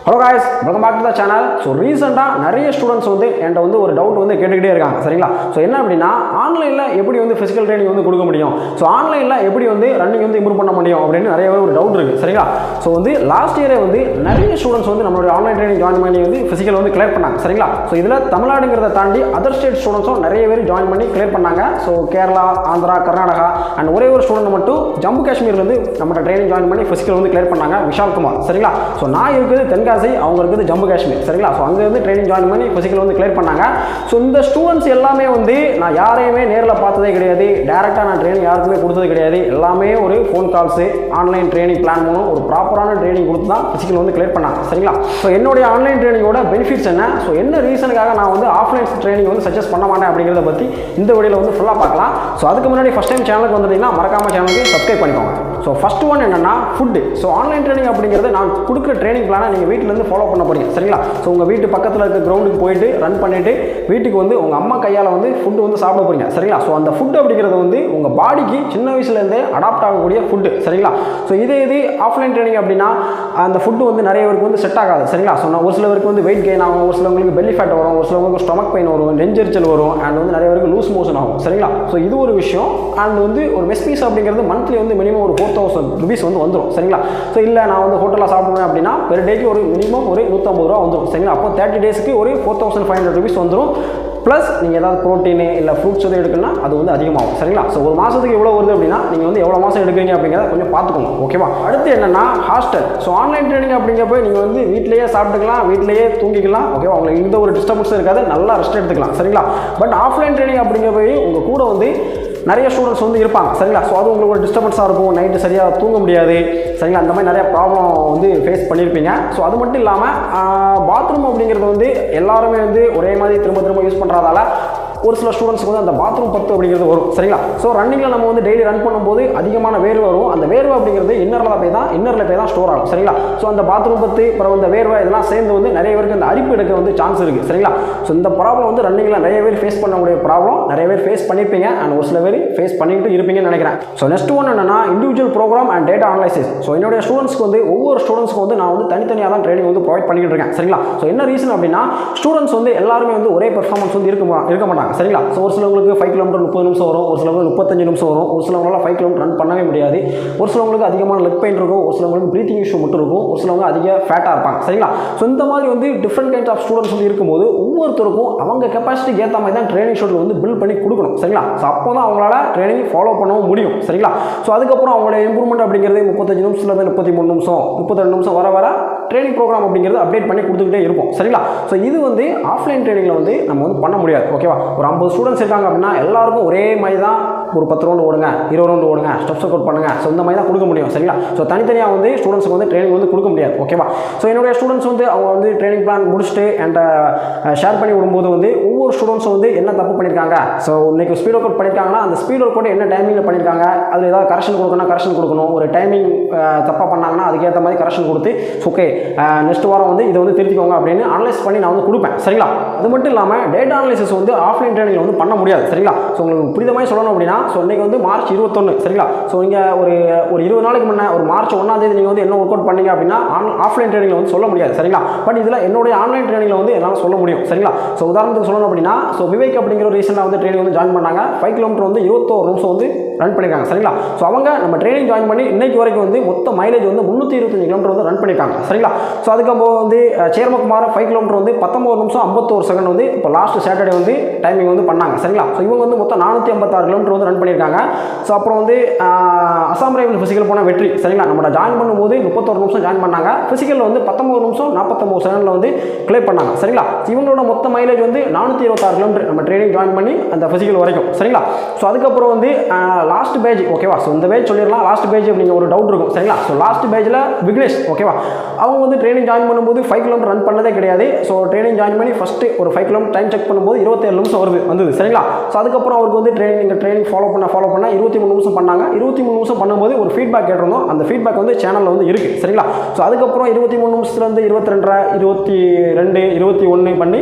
Hello guys, welcome back to the channel. So ரீசெண்டாக நிறைய students வந்து என்கிட்ட வந்து ஒரு டவுட் வந்து கேட்டுக்கிட்டே இருக்காங்க. சரிங்களா? ஸோ என்ன அப்படின்னா, ஆன்லைனில் எப்படி வந்து ஃபிசிக்கல் ட்ரைனிங் வந்து கொடுக்க முடியும், ஸோ ஆன்லைனில் எப்படி வந்து ரன்னிங் வந்து இம்ப்ரூவ் பண்ண முடியும் அப்படின்னு நிறைய பேர் ஒரு டவுட் இருக்குது. சரிங்களா? ஸோ வந்து லாஸ்ட் இயரே வந்து நிறைய ஸ்டூடெண்ட்ஸ் வந்து நம்மளுடைய ஆன்லைன் ட்ரைனிங் ஜாயின் பண்ணி வந்து ஃபிசிக்கல் வந்து கிளியர் பண்ணாங்க. சரிங்களா? ஸோ இதில் தமிழ்நாடுங்கிறத தாண்டி அதர் ஸ்டேட் ஸ்டூடெண்ட்ஸும் நிறைய பேர் ஜாயின் பண்ணி கிளியர் பண்ணாங்க. ஸோ கேரளா, ஆந்திரா, கர்நாடகா அண்ட் ஒரே ஒரு ஸ்டூடெண்ட் மட்டும் ஜம்மு காஷ்மீர்லேருந்து நம்ம ட்ரைனிங் ஜாயின் பண்ணி ஃபிசிக்கல் வந்து கிளியர் பண்ணாங்க, விஷால் குமார். சரிங்களா? ஸோ நான் இருக்குது தென்காசி, அவங்க இருக்குது ஜம்மு காஷ்மீர். சரிங்களா? ஸோ அங்கே வந்து ட்ரைனிங் ஜாயின் பண்ணி ஃபிசிக்கல் வந்து கிளியர் பண்ணாங்க. ஸோ இந்த ஸ்டூடெண்ட்ஸ் எல்லாமே வந்து நான் யாரையுமே நேரில் பார்த்ததே கிடையாது, டேரெக்டாக நான் ட்ரைனிங் யாருக்குமே கொடுத்தது கிடையாது. எல்லாமே ஒரு phone calls, online training plan மூலம் ஒரு ப்ராப்பரான ட்ரைனிங் கொடுத்து தான் ஃபிசிக்கல் வந்து கிளியர் பண்ணாங்க. சரிங்களா? ஸோ என்னுடைய ஆன்லைன் ட்ரைனிங்கோட பெனிஃபிட்ஸ் என்ன, ஸோ என்ன ரீசனுக்காக நான் வந்து ஆஃப்லைன் ட்ரைனிங் வந்து சஜஸ்ட் பண்ண மாட்டேன் அப்படிங்கிறத பற்றி இந்த வீடியோவில் வந்து ஃபுல்லாக பார்க்கலாம். ஸோ அதுக்கு முன்னாடி ஃபஸ்ட் டைம் சேனலுக்கு வந்துட்டீங்கன்னா மறக்காம சேனலுக்கு சப்ஸ்கிரைப் பண்ணிக்கோங்க. ஸோ ஃபஸ்ட் ஒன் என்னன்னா ஃபுட்டு. ஸோ ஆன்லைன் ட்ரைனிங் அப்படிங்கிறது நான் கொடுக்குற ட்ரைனிங் பிளானை நீங்கள் வீட்டிலேருந்து ஃபாலோ பண்ண போறீங்க. சரிங்களா? ஸோ உங்கள் வீட்டு பக்கத்தில் இருக்க கிரவுண்டுக்கு போயிட்டு ரன் பண்ணிவிட்டு வீட்டுக்கு வந்து உங்கள் அம்மா கையால் வந்து ஃபுட்டு வந்து சாப்பிட போகிறீங்க. சரிங்களா? ஸோ அந்த ஃபுட் அப்படிங்கிறது வந்து உங்கள் பாடிக்கு சின்ன வயசுலேருந்தே அடாப்ட் ஆகக்கூடிய ஃபுட்டு. சரிங்களா? ஸோ இது ஆஃப்லைன் ட்ரைனிங் அப்படின்னா அந்த ஃபுட்டு வந்து நிறைய பேருக்கு வந்து செட் ஆகாது. சரிங்களா? ஸோ ஒரு சிலருக்கு வந்து வெயிட் கெயின் ஆகும், ஒரு சிலவங்களுக்கு பெல்லி ஃபேட் வரும், ஒரு சிலவங்களுக்கு ஸ்டொமக் பெயின் வரும், நெஞ்செரிச்சல் வரும், அண்ட் வந்து நிறைய பேருக்கு லூஸ் மோஷன் ஆகும். சரிங்களா? ஸோ இது ஒரு விஷயம். அண்ட் வந்து ஒரு மெஸ் பீஸ் அப்படிங்கிறது மந்த்லி வந்து மினிமம் ஒரு 4000 rupees வந்து வந்துடும். சரிங்களா? ஸோ இல்லை நான் வந்து ஹோட்டலில் சாப்பிடுவேன் அப்படின்னா பெர் டேக்கு ஒரு மினிமம் ஒரு 150 ரூபா வந்துடும். சரிங்களா? அப்போ 30 டேஸ்க்கு ஒரு 4500 rupees வந்துடும். ப்ளஸ் நீங்கள் ஏதாவது ப்ரோட்டீன் இல்லை ஃப்ரூட்ஸ் எதுவும் எடுக்கணும்னா அது வந்து அதிகமாகும். சரிங்களா? ஸோ ஒரு மாதத்துக்கு எவ்வளோ வருது அப்படின்னா நீங்கள் வந்து எவ்வளோ மாதம் எடுக்கிறீங்க அப்படிங்கிறத கொஞ்சம் பார்த்துக்கோங்க. ஓகேவா? அடுத்து என்னன்னா ஹாஸ்டல். ஸோ ஆன்லைன் ட்ரைனிங் அப்படிங்கிறப்ப நீங்கள் வந்து வீட்டிலேயே சாப்பிட்டுக்கலாம், வீட்டிலேயே தூங்கிக்கலாம். ஓகேவா? உங்களுக்கு எந்த ஒரு டிஸ்டர்பன்ஸும் இருக்காது, நல்லா ரெஸ்ட் எடுத்துக்கலாம். சரிங்களா? பட் ஆஃப்லைன் ட்ரைனிங் அப்படிங்கிறப்ப உங்கள் கூட வந்து நிறைய ஸ்டூடெண்ட்ஸ் வந்து இருப்பாங்க. சரிங்களா? ஸோ அது உங்களுக்கு ஒரு டிஸ்டர்பன்ஸாக இருக்கும், நைட்டு சரியாக தூங்க முடியாது. சரிங்களா? அந்த மாதிரி நிறைய ப்ராப்ளம் வந்து ஃபேஸ் பண்ணியிருப்பீங்க. ஸோ அது மட்டும் இல்லாமல் பாத்ரூம் அப்படிங்கிறது வந்து எல்லாருமே வந்து ஒரே மாதிரி திரும்ப திரும்ப யூஸ் பண்ணுறதால ஒரு சில ஸ்டூடெண்ட்ஸ்க்கு வந்து அந்த பாத்ரூம் பத்து அப்படிங்கிறது வரும். சரிங்களா? ஸோ ரன்னிங்கில் நம்ம வந்து டெய்லி ரன் பண்ணும்போது அதிகமான வேர்வை வரும். அந்த வேர்வை அப்படிங்கிறது இன்னரில் போய் தான் ஸ்டோர் ஆகும். சரிங்களா? ஸோ அந்த பாத்ரூம் பத்து அப்புறம் இந்த வேர்வை இதெல்லாம் சேர்ந்து வந்து நிறைய பேருக்கு அந்த அரிப்பு எடுக்க வந்து சான்ஸ் இருக்குது. சரிங்களா? ஸோ இந்த ப்ராப்ளம் வந்து ரன்னிங்கில் நிறைய பேர் ஃபேஸ் பண்ணக்கூடிய ப்ராப்ளம், நிறைய பேர் ஃபேஸ் பண்ணியிருப்பீங்க அண்ட் ஒரு சில பேர் ஃபேஸ் பண்ணிட்டு இருப்பீங்கன்னு நினைக்கிறேன். ஸோ நெக்ஸ்ட் ஒன் என்னன்னா individual program and data analysis. So என்னுடைய ஸ்டூடெண்ட்ஸ்க்கு வந்து ஒவ்வொரு ஸ்டூடெண்ட்ஸ்க்கு வந்து நான் வந்து தனித்தனியாக தான் ட்ரைனிங் வந்து ப்ரொவைட் பண்ணிட்டு இருக்கேன். சரிங்களா? ஸோ என்ன ரீசன் அப்படின்னா ஸ்டூடெண்ட்ஸ் வந்து எல்லாருமே வந்து ஒரே பெர்ஃபார்மன்ஸ் வந்து இருக்க மாட்டாங்க. சரிங்களா? ஸோ ஒரு சிலவங்களுக்கு 5 கிலோமீட்டர் 30 நிமிஷம் வரும், ஒரு சிலவங்களுக்கு 35 நிமிஷம் வரும், ஒரு சிலவங்களால் 5 கிலோமீட்டர் ரன் பண்ணவே முடியாது, ஒரு சிலவங்களுக்கு அதிகமான லெக் பெயின் இருக்கும், ஒரு சிலவங்களுக்கு ப்ரீத்திங் இஷ்யூ மட்டும் இருக்கும், ஒரு சிலவங்க அதிக ஃபேட்டாக இருப்பாங்க. சரிங்களா? ஸோ இந்த மாதிரி வந்து டிஃப்ரெண்ட் கைண்ட்ஸ் ஆஃப் ஸ்டூடெண்ட்ஸ் வந்து இருக்கும்போது ஒவ்வொருத்தருக்கும் அவங்க கெப்பாசிட்டிக்கு ஏற்ற மாதிரி தான் ட்ரைனிங் ஷெட்யூல் வந்து பில்ட் பண்ணி கொடுக்கணும். சரிங்களா? ஸோ அப்போ தான் அவங்களால ட்ரைனிங் ஃபாலோ பண்ணவும் முடியும். சரிங்களா? ஸோ அதுக்கப்புறம் அவங்களோட இம்ப்ரூவ்மெண்ட் அப்படிங்கிறது 35 நிமிஷத்துலேருந்து 33 நிமிஷம் 32 நிமிஷம் வர ட்ரைனிங் ப்ரோக்ராம் அப்படிங்கிறது அப்டேட் பண்ணி கொடுத்துக்கிட்டே இருக்கும். சரிங்களா? ஸோ இது வந்து ஆஃப்லைன் ட்ரைனிங்கில் வந்து நம்ம வந்து பண்ண முடியாது. ஓகேவா? ஒரு 50 ஸ்டூடெண்ட்ஸ் இருக்காங்க அப்படின்னா எல்லாருக்கும் ஒரே மாதிரி தான் ஒரு 10 ரவுண்டு ஓடுங்க, 20 ரவுண்டு ஓடுங்க, ஸ்டெப்ஸ் ஒர்க் பண்ணுங்க, ஸோ இந்த மாதிரி தான் கொடுக்க முடியும். சரிங்களா? ஸோ தனித்தனியாக வந்து ஸ்டூடெண்ட்ஸுக்கு வந்து ட்ரைனிங் வந்து கொடுக்க முடியாது. ஓகேவா? ஸோ என்னுடைய ஸ்டூடெண்ட்ஸ் வந்து அவங்க வந்து ட்ரைனிங் பிளான் முடிச்சுட்டு என்கிட்ட ஷேர் பண்ணி விடும்போது வந்து ஒவ்வொரு ஸ்டூடெண்ட்ஸும் வந்து என்ன தப்பு பண்ணியிருக்காங்க, ஸோ இன்னைக்கு ஸ்பீட் ஒர்க் அவுட் பண்ணியிருக்காங்கன்னா அந்த ஸ்பீட் ஒர்க் அவுட் என்ன டைமிங்கில் பண்ணியிருக்காங்க, அதில் ஏதாவது கரெக்ஷன் கொடுக்கணும், ஒரு டைமிங் தப்பாக பண்ணாங்கன்னா அதுக்கேற்ற மாதிரி கரெக்ஷன் கொடுத்து ஓகே நெக்ஸ்ட் வாரம் வந்து இதை வந்து திருத்திக்கோங்க அப்படின்னு அனலைஸ் பண்ணி நான் வந்து கொடுப்பேன். சரிங்களா? அது மட்டும் இல்லாமல் டேட்டா அனலைசிஸ் வந்து ஆஃப்லைன் ட்ரைனிங்கில் வந்து பண்ண முடியாது. சரிங்களா? ஸோ உங்களுக்கு புரித மாதிரி சொல்லணும் அப்படின்னா ஸோ இன்றைக்கி வந்து மார்ச் 21. சரிங்களா? ஸோ நீங்கள் ஒரு 20 நாளைக்கு முன்னே ஒரு மார்ச் 1ஆம் தேதி நீங்கள் வந்து என்ன ஒர்க் அவுட் பண்ணீங்க அப்படின்னா ஆஃப்லைன் ட்ரைனிங்கில் வந்து சொல்ல முடியாது. சரிங்களா? பட் இதில் என்னுடைய ஆன்லைன் ட்ரைனிங்கில் வந்து என்னால் சொல்ல முடியும். சரிங்களா? ஸோ உதாரணத்துக்கு சொல்லணும் அப்படின்னா ஸோ விவேக் அப்படிங்கிற ஒரு ரீசெண்டாக வந்து ட்ரைனிங் வந்து ஜாயின் பண்ணாங்க. 5 கிலோமீட்டர் வந்து 21 நிமிஷம் வந்து ரன் பண்ணியிருக்காங்க. சரிங்களா? ஸோ அவங்க நம்ம ட்ரைனிங் ஜாயின் பண்ணி இன்னைக்கு வரைக்கும் வந்து மொத்த மைலேஜ் வந்து 325 கிலோமீட்டர் வந்து ரன் பண்ணியிருக்காங்க. சரிங்களா? ஸோ அதுக்கப்புறம் வந்து சேர்மகுமார் 5 கிலோமீட்டர் வந்து 19 நிமிஷம் 51 செகண்ட் வந்து இப்போ லாஸ்ட் சாட்டர்டே வந்து டைமிங் வந்து பண்ணாங்க. சரிங்களா? ஸோ இவங்க வந்து மொத்தம் 456 கிலோமீட்டர் வந்து ரன் பண்ணியிருக்காங்க. ஸோ அப்புறம் வந்து அசாம் ரைவல் ஃபிசிக்கல் போன வெற்றி. சரிங்களா? நம்ம ஜாயின் பண்ணும்போது 31 நிமிஷம் ஜாயின் பண்ணாங்க. ஃபிசிக்கலில் வந்து 19 நிமிஷம் 49 செகண்டில் வந்து கிளியர் பண்ணாங்க. சரிங்களா? இவங்களோட மொத்த மைலேஜ் வந்து 426 கிலோமீட்டர் நம்ம ட்ரைனிங் ஜாயின் பண்ணி அந்த ஃபிசிக்கல் வரைக்கும். சரிங்களா? ஸோ அதுக்கப்புறம் வந்து லாஸ்ட் பேஜ். ஓகேவா? ஸோ இந்த பேஜ் சொல்லிடலாம் லாஸ்ட் பேஜ் அப்படிங்கிற ஒரு டவுட் இருக்கும். சரிங்களா? ஸோ லாஸ்ட் பேஜில் விக்னேஷ். ஓகேவா? அவங்க வந்து ட்ரைனிங் ஜாயின் பண்ணும்போது 5 கிலோமீட்டர் ரன் பண்ணதே கிடையாது. ஸோ ட்ரைனிங் ஜாயின் பண்ணி ஃபஸ்ட்டு ஒரு 5 கிலோமீட்டர் டைம் செக் பண்ணும்போது 27 நிமிஷம் வந்தது. சரிங்களா? ஸோ அதுக்கப்புறம் அவருக்கு வந்து ட்ரைனிங் ஃபாலோ பண்ண 23 நிமிஷம் பண்ணாங்க. 23 நிமிஷம் பண்ணும்போது ஒரு ஃபீட்பேக் கேட்டிருந்தோம். அந்த ஃபீட்பேக் வந்து சேனலில் வந்து இருக்குது. சரிங்களா? ஸோ அதுக்கப்புறம் 23 நிமிஷத்துலேருந்து 22, 21 பண்ணி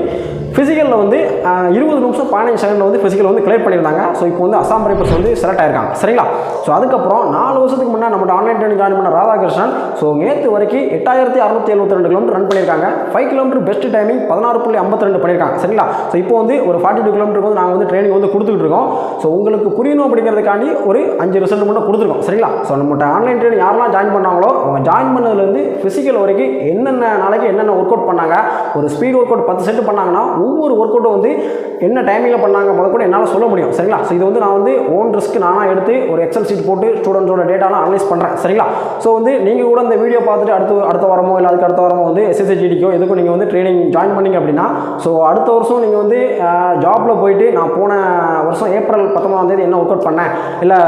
ஃபிசிக்கலில் வந்து 20 நிமிஷம் 15 செகண்டில் வந்து ஃபிசிக்கல் வந்து கிளியர் பண்ணியிருந்தாங்க. ஸோ இப்போ வந்து அசாம் ரைஃபிள்ஸ் வந்து செலக்ட் ஆயிருக்காங்க. சரிங்களா? ஸோ அதுக்கப்புறம் 4 வருஷத்துக்கு முன்னாடி நம்ம ஆன்லைன் ட்ரைனிங் ஜாயின் பண்ண ராதாகிருஷ்ணன் ஸோ நேற்று வரைக்கும் 8672 கிலோமீட்டர் ரன் பண்ணியிருக்காங்க. 5 கிலோமீட்டர் பெஸ்ட் டைமிங் 16.52 பண்ணியிருக்காங்க. சரிங்களா? ஸோ இப்போ வந்து ஒரு 42 கிலோமீட்டருக்கு வந்து நாங்கள் வந்து ட்ரைனிங் வந்து கொடுத்துட்டு இருக்கோம். ஸோ உங்களுக்கு புரியணும் அப்படிங்கிறதுக்காண்டி ஒரு 5 ரிசல்ட் மட்டும் கொடுத்துருக்கோம். சரிங்களா? ஸோ நம்மகிட்ட ஆன்லைன் ட்ரைனிங் யாரெல்லாம் ஜாயின் பண்ணாங்களோ அவங்க ஜாயின் பண்ணதுலேருந்து ஃபிசிக்கல் வரைக்கும் என்னென்ன நாளைக்கு என்னென்ன ஒர்க் அவுட் பண்ணாங்க, ஒரு ஸ்பீட் ஒர்க் அவுட் 10 செட் பண்ணாங்கன்னா ஒவ்வொரு ஒர்க் அவுட்டும் வந்து என்ன டைமிங்கில் பண்ணாங்க முதல் கூட என்னால் சொல்ல முடியும். சரிங்களா? ஸோ இது வந்து நான் வந்து ஓன் ரிஸ்க் நானாக எடுத்து ஒரு எக்ஸல் ஷீட் போட்டு ஸ்டூடெண்ட்ஸோட டேட்டாலாம் அனலைஸ் பண்ணுறேன். சரிங்களா? ஸோ வந்து நீங்கள் கூட இந்த வீடியோ பார்த்துட்டு அடுத்த வாரமோ இல்லை அதுக்கு அடுத்த வாரமோ வந்து SSCGDக்கோ எதுக்கும் நீங்கள் வந்து ட்ரைனிங் ஜாயின் பண்ணிங்க அப்படின்னா ஸோ அடுத்த வருஷம் நீங்கள் வந்து ஜாப்பில் போயிட்டு நான் போன வருஷம் ஏப்ரல் 19ஆம் தேதி என்ன ஒர்க் அவுட் பண்ணேன், இல்லை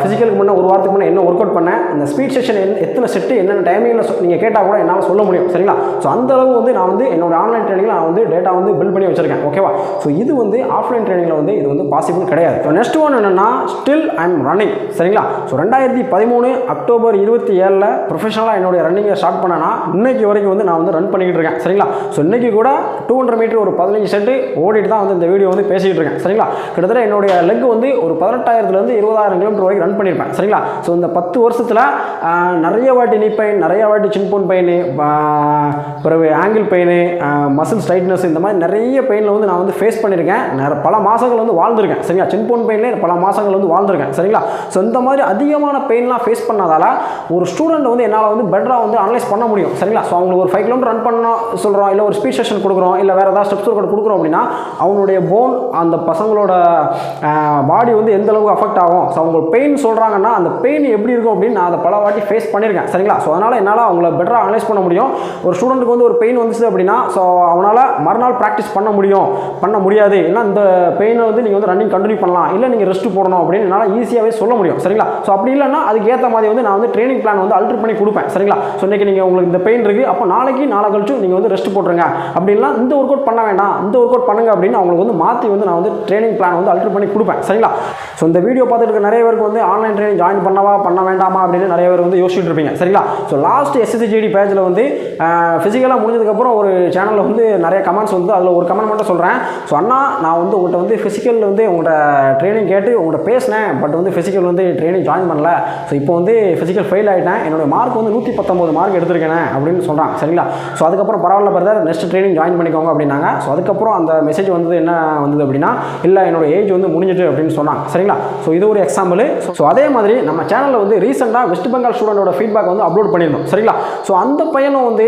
ஃபிசிக்கலுக்கு முன்னே ஒரு வாரத்துக்கு முன்னே என்ன ஒர்க் அவுட் பண்ணேன், அந்த ஸ்பீட் செஷன் எத்தனை செட்டு என்னென்ன டைமிங்கில் நீங்கள் கேட்டால் கூட என்னால் சொல்ல முடியும். சரிங்களா? ஸோ அந்த அளவு வந்து நான் வந்து என்னோட ஆன்லைன் ட்ரைனிங்கில் நான் வந்து டேட்டா வந்து பில்ட் பண்ணி வச்சிருக்கேன். ஓகேவா? ஸோ இது வந்து ஆஃப்லைன் ட்ரைனிங்கில் வந்து இது வந்து பாசிபிள் கிடையாது. ஸோ நெக்ஸ்ட் ஒன் என்னென்னா ஸ்டில் ஐ எம் ரன்னிங். சரிங்களா? ஸோ 2013 அக்டோபர் 27 ப்ரொஃபஷனலாக என்னுடைய ரன்னிங்கை ஸ்டார்ட் பண்ணேன்னா இன்னைக்கு வரைக்கும் வந்து நான் வந்து ரன் பண்ணிக்கிட்டு இருக்கேன். சரிங்களா? ஸோ இன்னைக்கு கூட 200 மீட்டர் ஒரு 15 செட்டு ஓடிட்டு தான் வந்து இந்த வீடியோ வந்து பேசிக்கிட்டு இருக்கேன். சரிங்களா? கிட்டத்தட்ட என்னுடைய லெக் வந்து ஒரு 18,000 20,000 கிலோமீட்டர் வரைக்கும் ரன் பண்ணியிருப்பேன். சரிங்களா? ஸோ இந்த 10 வருஷத்தில் நிறைய வாட்டி நீ பெயின், நிறைய வாட்டி சின்போன் பெயின், பிறகு ஆங்கிள் பெயின், மசில் ஸ்டைட்னஸ், இந்த மாதிரி நிறைய பெயினில் வந்து நான் வந்து ஃபேஸ் பண்ணியிருக்கேன். பல மாதங்கள் வந்து வாழ்ந்துருக்கேன். சரிங்களா? சின்போன் பெயின்லேயே பல மாதங்கள் வந்து வாழ்ந்துருக்கேன். சரிங்களா? ஸோ இந்த மாதிரி அதிகமான பெயின்லாம் ஃபேஸ் பண்ணதால ஒரு ஸ்டூடெண்ட் வந்து என்னால் வந்து பெட்டராக வந்து அனலைஸ் பண்ண முடியும். சரிங்களா? ஸோ அவங்களுக்கு ஒரு 5 கிலோமீட்டர் ரன் பண்ண சொல்கிறோம், இல்லை ஒரு ஸ்பீட் செஷன் கொடுக்குறோம், இல்லை வேறு ஏதாவது ஸ்டெப்ஸ் ஒர்க் கொடுக்குறோம் அப்படின்னா அவனுடைய போன், அந்த பசங்களோட பாடி வந்து எந்த அளவுக்கு அஃபெக்ட் ஆகும், ஸோ அவங்க பெயின் சொல்கிறாங்கன்னா அந்த பெயின் எப்படி இருக்கும் அப்படின்னு நான் அதை பல வாட்டி ஃபேஸ் பண்ணியிருக்கேன். சரிங்களா? ஸோ அதனால் என்னால் அவங்கள பெட்டராக அனலைஸ் பண்ண முடியும். ஒரு ஸ்டூடெண்ட்டுக்கு வந்து ஒரு பெயின் வந்துச்சு அப்படின்னா ஸோ அவனால் மறுநாள் ப்ராக்டிஸ் பண்ண முடியாது. ஏன்னா இந்த பெயினை வந்து நீங்கள் வந்து ரன்னிங் கண்டினியூ பண்ணலாம், இல்லை நீங்கள் ரெஸ்ட் போடணும் அப்படின்னு என்னால் ஈஸியாகவே சொல்ல முடியும். சரிங்களா? ஸோ அப்படி இல்லைன்னா அதுக்கு ஏற்ற மாதிரி வந்து நான் வந்து ட்ரைனிங் பிளான் வந்து அல்டர் பண்ணி கொடுப்பேன். சரிங்களா? ஸோ இன்றைக்கி நீங்கள் உங்களுக்கு இந்த பெயின் இருக்குது, அப்போ நாளை கழிச்சு நீங்கள் வந்து ரெஸ்ட் போட்டுருங்க, அப்படின்னா இந்த ஒர்க் அவுட் பண்ண வேண்டாம், இந்த ஒர்க் அவுட் பண்ணுங்க அப்படின்னு அவங்களுக்கு வந்து மாற்றி வந்து நான் வந்து ட்ரைனிங் பிளான் வந்து அல்டர் பண்ணி கொடுப்பேன். சரிங்களா? ஸோ இந்த வீடியோ பார்த்துட்டு இருக்க நிறைய பேருக்கு வந்து ஆன்லைன் ட்ரைனிங் ஜாயின் பண்ண வேண்டாமா அப்படின்னு நிறைய பேர் வந்து யோசிச்சுட்டு இருப்பீங்க. சரிங்களா? ஸோ லாஸ்ட் SSCGD பேஜில் வந்து ஃபிசிக்கலாக முடிஞ்சதுக்கப்புறம் ஒரு சேனலில் வந்து நிறைய கமெண்ட்ஸ் வந்து அதில் ஒரு கமெண்ட் மட்டும் சொல்கிறேன். ஸோ அண்ணா, நான் வந்து உங்கள்கிட்ட வந்து ஃபிசிக்கல் வந்து உங்கள்கிட்ட ட்ரைனிங் கேட்டு உங்கள்கிட்ட பேசினேன், பட் வந்து ஃபிசிக்கல் வந்து ட்ரைனிங் ஜாயின் பண்ணல, ஸோ இப்போ வந்து ஃபிசிக்கல் ஃபெயில் ஆகிட்டேன், என்னோடய மார்க் வந்து 119 மார்க் எடுத்திருக்கேன் அப்படின்னு சொல்கிறாங்க. சரிங்களா? ஸோ அதுக்கப்புறம் பரவாயில்ல பிரதர், நெக்ஸ்ட் ட்ரைனிங் ஜாயின் பண்ணிக்கோங்க அப்படின்னாங்க. ஸோ அதுக்கப்புறம் அந்த மெசேஜ் வந்து என்ன வந்தது அப்படின்னா, இல்லை என்னோட ஏஜ் வந்து முடிஞ்சிட்டு அப்படின்னு சொன்னாங்க. சரிங்களா? ஸோ இது ஒரு எக்ஸாம்பிள். ஸோ அதே மாதிரி நம்ம சேனலில் வந்து ரீசெண்டாக வெஸ்ட் பெங்கால் ஸ்டூடெண்டோட ஃபீட்பேக் வந்து அப்லோட் பண்ணியிருந்தோம். சரிங்களா? ஸோ அந்த பையனும் வந்து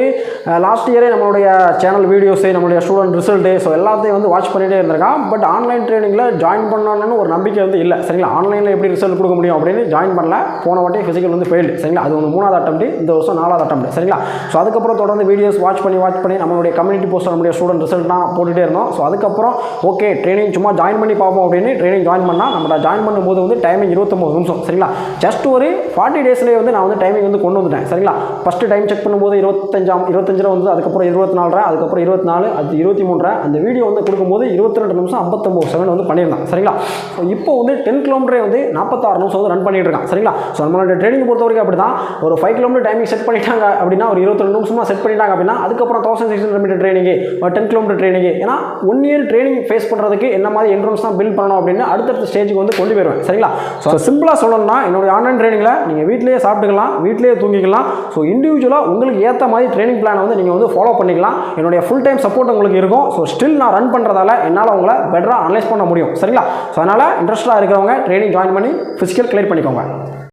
லாஸ்ட் இயரே நம்மளுடைய சேனல் வீடியோஸு, நம்மளுடைய ஸ்டூடெண்ட் ரிசல்ட்டு, ஸோ எல்லாத்தையும் வந்து வாட்ச் பண்ணிகிட்டே இருந்திருக்கான். பட் ஆன்லைன் ட்ரைனிங்கில் ஜாயின் பண்ணணும்னு ஒரு நம்பிக்கை வந்து இல்லை. சரிங்களா? ஆன்லைனில் எப்படி ரிசல்ட் கொடுக்க முடியும் அப்படின்னு ஜாயின் பண்ணல. போன வாட்டி ஃபிசிக்கல் வந்து ஃபெயில்டு. சரிங்களா? அது வந்து 3வது அட்டெம்ப்ட், இந்த வருஷம் 4வது அட்டெம்ப்ட். சரிங்களா? ஸோ அதுக்கப்புறம் தொடர்ந்து வீடியோஸ் வாட்ச் பண்ணி நம்மளுடைய கம்யூனிட்டி போஸ்ட், நம்மளுடைய ஸ்டூடெண்ட் ரிசல்ட்லாம் போட்டுகிட்டே இருந்தோம். ஸோ அதுக்கப்புறம் ஓகே ட்ரைனிங் சும்மா ஜாயின் பண்ணி பார்ப்போம் அப்படின்னு ட்ரைனிங் ஜாயின் பண்ணால் நம்ம ஜாயின் பண்ணும்போது வந்து டைமிங் 29 நிமிஷம். சரிங்களா? ஜஸ்ட் ஒரு 40 டேஸ்லேயே வந்து நான் வந்து டைமிங் வந்து கொண்டு வந்துட்டேன். சரிங்களா? ஃபஸ்ட்டு டைம் செக் பண்ணும்போது 25 வந்து, அதுக்கப்புறம் 24, அதுக்கப்புறம் 24, அது 23, அந்த வீடியோ வந்து கொடுக்கும்போது 22 நிமிஷம் 59 செகண்ட் வந்து பண்ணியிருந்தேன். சரிங்களா? ஸோ இப்போ வந்து 10 கிலோமீட்டரே வந்து 46 நிமிஷம் வந்து ரன் பண்ணிட்டு இருக்கான். சரிங்களா? ஸோ நம்மளோட ட்ரைனிங் பொறுத்த வரைக்கும் அப்படி தான். ஒரு 5 கிலோமீட்டர் டைமிங் செட் பண்ணிட்டாங்க அப்படின்னா, ஒரு 22 நிமிஷமாக செட் பண்ணிட்டாங்க அப்படின்னா, அதுக்கப்புறம் 1600 மீட்டர் ட்ரைனிங், ஒரு 10 கிலோமீட்டர் ட்ரைனிங். ஏன்னா 1 இயர் ட்ரைனிங் ஃபேஸ் பண்ணுறதுக்கு என்ன மாதிரி என்ட்ரன்ஸ் தான் பில்ட் பண்ணணும் அப்படின்னு அடுத்தடுத்த ஸ்டேஜுக்கு வந்து கொண்டு போயிடுவேன். சரிங்களா? ஸோ சிம்பிளாக சொல்லணும்னா என்னுடைய ஆன்லைன் ட்ரைனிங்கில் நீங்கள் வீட்டிலேயே சாப்பிட்டுக்கலாம், வீட்டிலேயே தூங்கிக்கலாம். ஸோ இண்டிவிஜுவலாக உங்களுக்கு ஏற்ற மாதிரி ட்ரைனிங் பிளானை வந்து நீங்கள் வந்து ஃபாலோ பண்ணிக்கலாம். என்னுடைய ஃபுல் டைம் சப்போர்ட் உங்களுக்கு இருக்கும். ஸோ ஸ்டில் நான் ரன் பண்ணுறதால என்னால் உங்களை பெட்டராக அனலைஸ் பண்ண முடியும். சரிங்களா? ஸோ அதனால் இன்ட்ரெஸ்ட்டாக இருக்கிறவங்க ட்ரைனிங் ஜாயின் பண்ணி ஃபிசிக்கல் கிளியர் பண்ணிக்கோங்க.